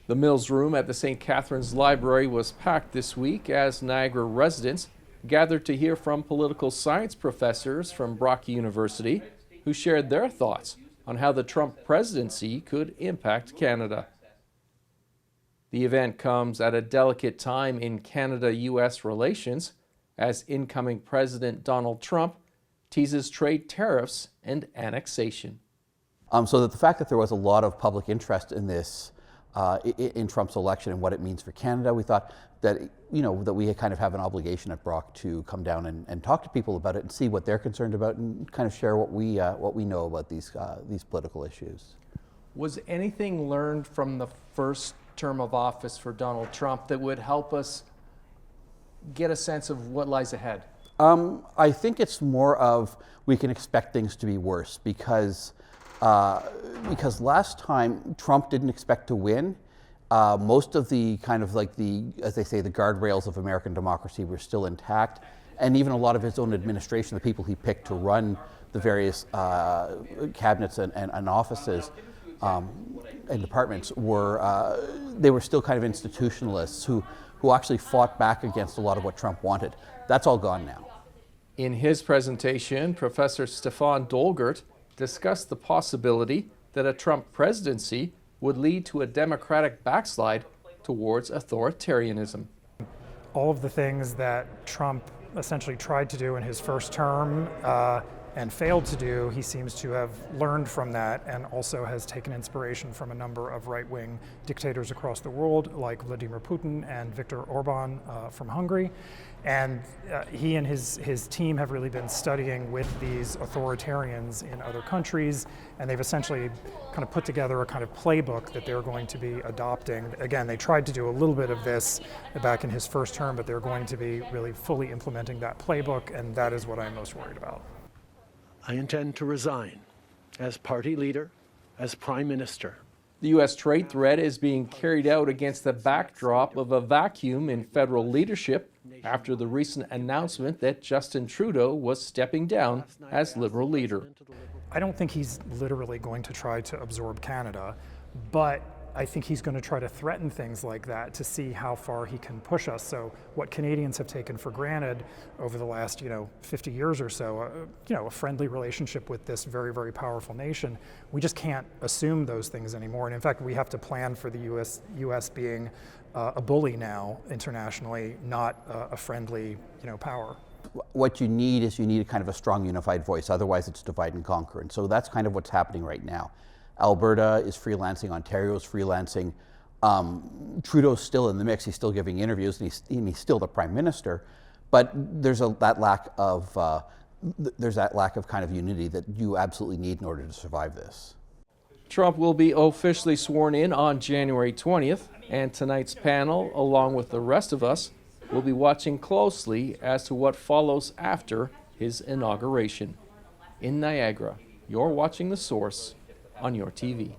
The Mills Room at the St. Catharines Library was packed this week as Niagara residents gathered to hear from political science professors from Brock University who shared their thoughts on how the Trump presidency could impact Canada. The event comes at a delicate time in Canada-U.S. relations as incoming President Donald Trump teases trade tariffs and annexation. So that the fact that there was a lot of public interest in this, in Trump's election and what it means for Canada, we thought that, that we kind of have an obligation at Brock to come down and talk to people about it and see what they're concerned about and kind of share what we know about these political issues. Was anything learned from the first term of office for Donald Trump that would help us get a sense of what lies ahead? I think it's more of we can expect things to be worse because last time Trump didn't expect to win. Most of the kind of like as they say, the guardrails of American democracy were still intact. And even a lot of his own administration, the people he picked to run the various cabinets and offices and departments they were still kind of institutionalists who actually fought back against a lot of what Trump wanted. That's all gone now. In his presentation, Professor Stefan Dolgert discussed the possibility that a Trump presidency would lead to a democratic backslide towards authoritarianism. All of the things that Trump essentially tried to do in his first term and failed to do, he seems to have learned from that and also has taken inspiration from a number of right-wing dictators across the world like Vladimir Putin and Viktor Orban from Hungary. And he and his team have really been studying with these authoritarians in other countries, and they've essentially kind of put together a kind of playbook that they're going to be adopting. Again, they tried to do a little bit of this back in his first term, but they're going to be really fully implementing that playbook, and that is what I'm most worried about. I intend to resign as party leader, as prime minister. The U.S. trade threat is being carried out against the backdrop of a vacuum in federal leadership after the recent announcement that Justin Trudeau was stepping down as Liberal leader. I don't think he's literally going to try to absorb Canada, but I think he's going to try to threaten things like that to see how far he can push us. So what Canadians have taken for granted over the last 50 years or so, a friendly relationship with this very, very powerful nation, we just can't assume those things anymore. And in fact, we have to plan for the U.S. being a bully now internationally, not a friendly power. What you need is kind of a strong unified voice. Otherwise, it's divide and conquer. And so that's kind of what's happening right now. Alberta is freelancing, Ontario is freelancing. Trudeau's still in the mix. He's still giving interviews, and he's still the prime minister. But there's that lack of kind of unity that you absolutely need in order to survive this. Trump will be officially sworn in on January 20th, and tonight's panel, along with the rest of us, will be watching closely as to what follows after his inauguration. In Niagara, you're watching The Source on your TV.